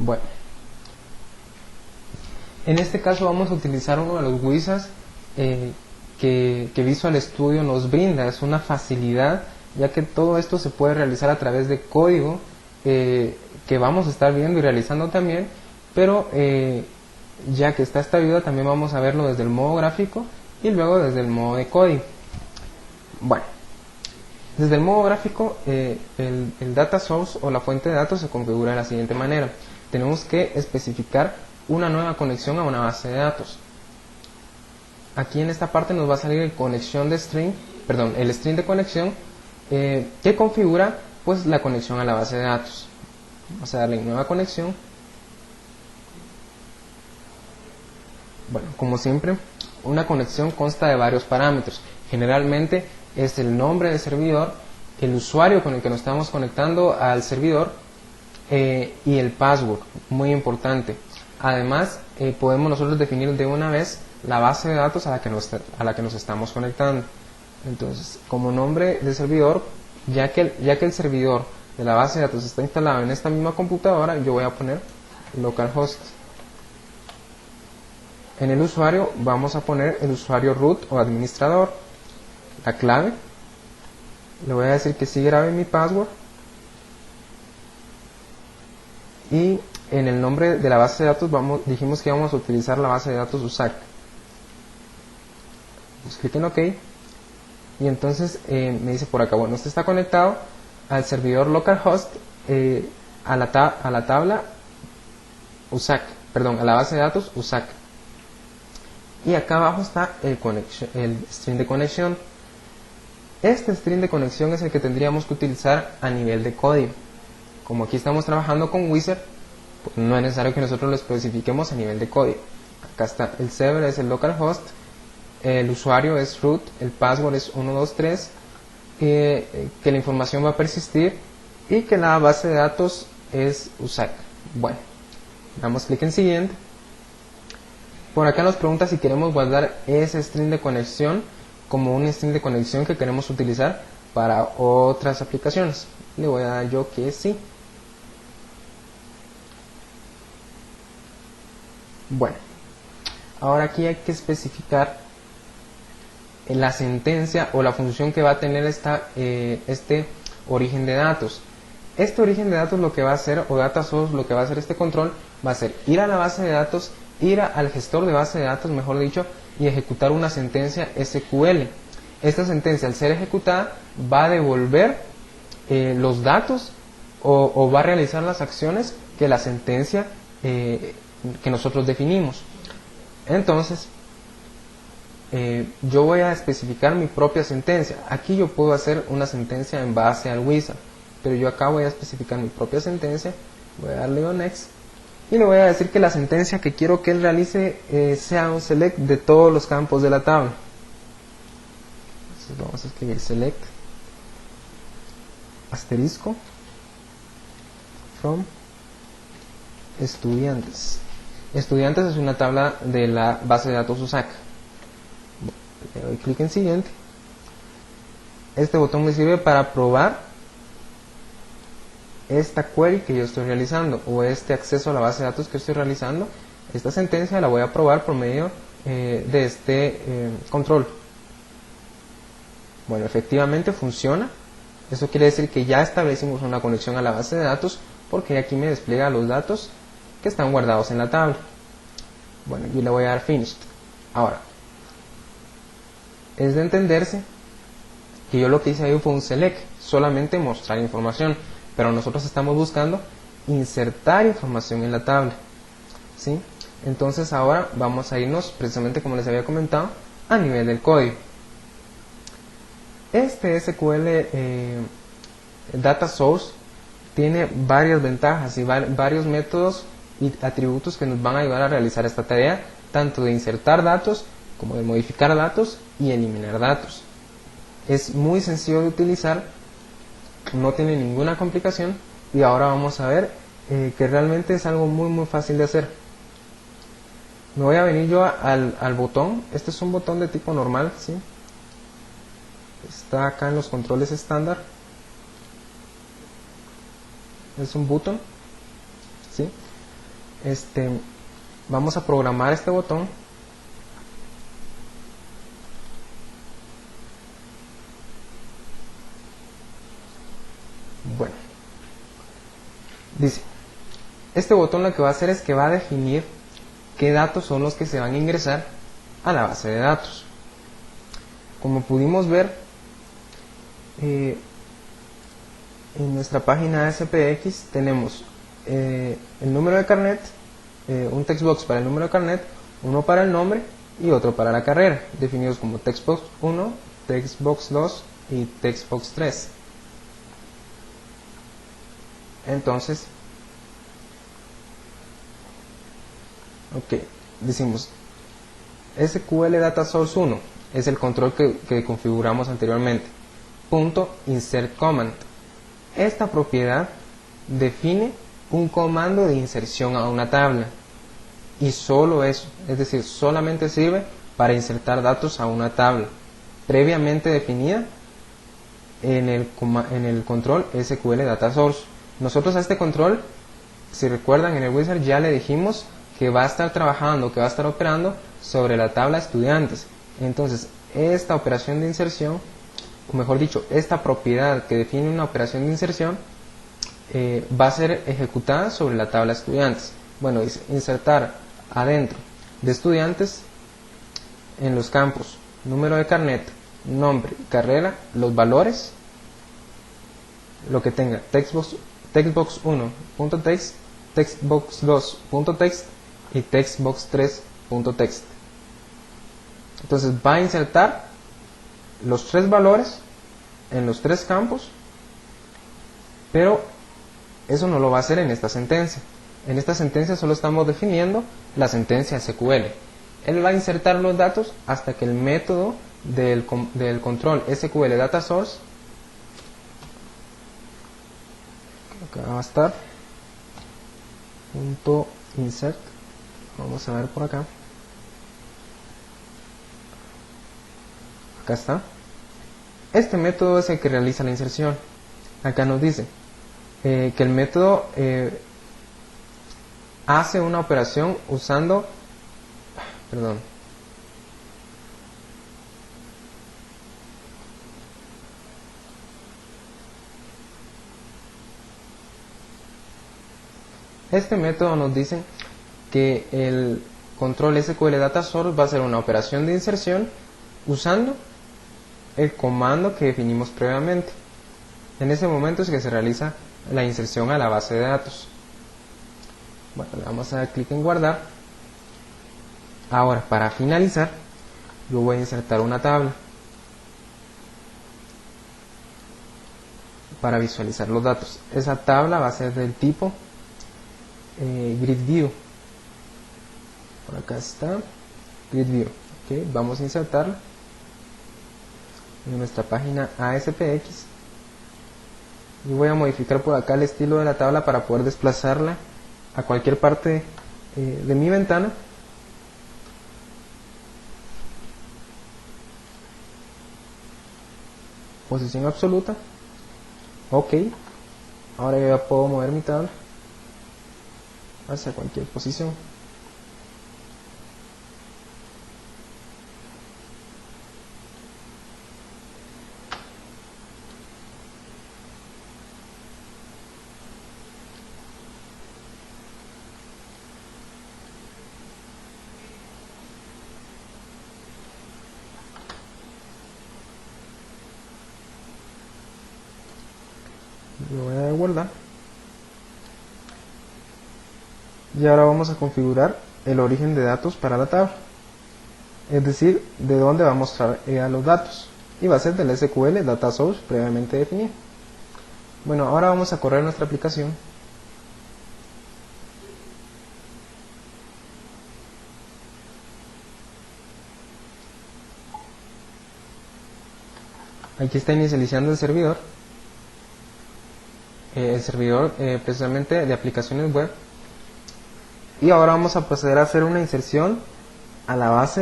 Bueno, en este caso vamos a utilizar uno de los wizards que Visual Studio nos brinda. Es una facilidad, ya que todo esto se puede realizar a través de código que vamos a estar viendo y realizando también, pero ya que está esta ayuda, también vamos a verlo desde el modo gráfico y luego desde el modo de código. Bueno, desde el modo gráfico, el data source o la fuente de datos se configura de la siguiente manera. Tenemos que especificar una nueva conexión a una base de datos. Aquí en esta parte nos va a salir el el string de conexión que configura pues la conexión a la base de datos. Vamos a darle nueva conexión. Bueno, como siempre, una conexión consta de varios parámetros. Generalmente es el nombre del servidor, el usuario con el que nos estamos conectando al servidor y el password, muy importante. Además, podemos nosotros definir de una vez la base de datos a la que nos estamos conectando. Entonces, como nombre de servidor, ya que el servidor de la base de datos está instalado en esta misma computadora, yo voy a poner localhost. En el usuario vamos a poner el usuario root o administrador. La clave, le voy a decir que sí grabe mi password. Y en el nombre de la base de datos dijimos que vamos a utilizar la base de datos USAC. Pues clic en OK. Y entonces me dice por acá, bueno, usted está conectado al servidor localhost, a la tabla USAC, perdón, a la base de datos USAC. Y acá abajo está el string de conexión. Este string de conexión es el que tendríamos que utilizar a nivel de código. Como aquí estamos trabajando con Wizard, pues no es necesario que nosotros lo especifiquemos a nivel de código. Acá está el server, es el localhost, el usuario es root, el password es 123, que la información va a persistir y que la base de datos es USAC. Bueno, damos clic en siguiente. Por acá nos pregunta si queremos guardar ese string de conexión como un string de conexión que queremos utilizar para otras aplicaciones. Le voy a dar yo que sí. Bueno, ahora aquí hay que especificar la sentencia o la función que va a tener este origen de datos. Este origen de datos lo que va a hacer, o data source, lo que va a hacer este control, va a ser ir a la base de datos, ir al gestor de base de datos, mejor dicho, y ejecutar una sentencia SQL. Esta sentencia, al ser ejecutada, va a devolver los datos o va a realizar las acciones que la sentencia que nosotros definimos. Entonces, yo voy a especificar mi propia sentencia. Aquí yo puedo hacer una sentencia en base al wizard, pero yo acá voy a especificar mi propia sentencia. Voy a darle on next y le voy a decir que la sentencia que quiero que él realice sea un select de todos los campos de la tabla. Entonces vamos a escribir select asterisco from estudiantes. Estudiantes es una tabla de la base de datos USAC. Le doy clic en siguiente. Este botón me sirve para probar esta query que yo estoy realizando o este acceso a la base de datos que estoy realizando. Esta sentencia la voy a probar por medio de este control. Bueno, efectivamente funciona. Eso quiere decir que ya establecimos una conexión a la base de datos, porque aquí me despliega los datos que están guardados en la tabla. Bueno, yo le voy a dar finished. Ahora, es de entenderse que yo lo que hice ahí fue un select, solamente mostrar información, pero nosotros estamos buscando insertar información en la tabla, ¿sí? Entonces ahora vamos a irnos, precisamente como les había comentado, a nivel del código. Este SQL Data Source tiene varias ventajas y varios métodos y atributos que nos van a ayudar a realizar esta tarea, tanto de insertar datos como de modificar datos y eliminar datos. Es muy sencillo de utilizar, no tiene ninguna complicación, y ahora vamos a ver que realmente es algo muy fácil de hacer. Me voy a venir yo al botón. Este es un botón de tipo normal, ¿sí? Está acá en los controles estándar. Es un botón, ¿sí? Vamos a programar este botón. Bueno, dice, este botón lo que va a hacer es que va a definir qué datos son los que se van a ingresar a la base de datos. Como pudimos ver en nuestra página SPX, tenemos el número de carnet, un textbox para el número de carnet, uno para el nombre y otro para la carrera, definidos como textbox 1, textbox 2 y textbox 3. Entonces, decimos SQL Data Source 1 es el control que configuramos anteriormente. .insert command. Esta propiedad define un comando de inserción a una tabla y solo eso, es decir, solamente sirve para insertar datos a una tabla previamente definida en el control SQL Data Source. Nosotros a este control, si recuerdan, en el wizard ya le dijimos que va a estar trabajando, que va a estar operando sobre la tabla estudiantes. Entonces, esta operación de inserción, o mejor dicho, esta propiedad que define una operación de inserción, va a ser ejecutada sobre la tabla estudiantes. Bueno, dice insertar adentro de estudiantes en los campos número de carnet, nombre, carrera, los valores, lo que tenga textbox1.text, textbox2.text y textbox3.text. Entonces va a insertar los tres valores en los tres campos, pero eso no lo va a hacer en esta sentencia. En esta sentencia solo estamos definiendo la sentencia SQL. Él va a insertar los datos hasta que el método del control SQL Data Source, acá va a estar .insert, vamos a ver por acá, acá está. Este método es el que realiza la inserción. Acá nos dice que el método hace una operación usando, este método nos dice que el control SQL Data Source va a hacer una operación de inserción usando el comando que definimos previamente. En ese momento es que se realiza la inserción a la base de datos. Bueno, le vamos a dar clic en guardar. Ahora, para finalizar, yo voy a insertar una tabla para visualizar los datos. Esa tabla va a ser del tipo Grid View. Por acá está Grid View. Okay, vamos a insertarla en nuestra página ASPX y voy a modificar por acá el estilo de la tabla para poder desplazarla a cualquier parte de mi ventana. Posición absoluta. Ok, ahora yo ya puedo mover mi tabla hacia cualquier posición. Lo voy a dar a guardar. Y ahora vamos a configurar el origen de datos para la tabla, es decir, de dónde va a mostrar los datos, y va a ser del SQL Data Source previamente definido. Bueno, ahora vamos a correr nuestra aplicación. Aquí está inicializando el servidor precisamente de aplicaciones web, y ahora vamos a proceder a hacer una inserción a la base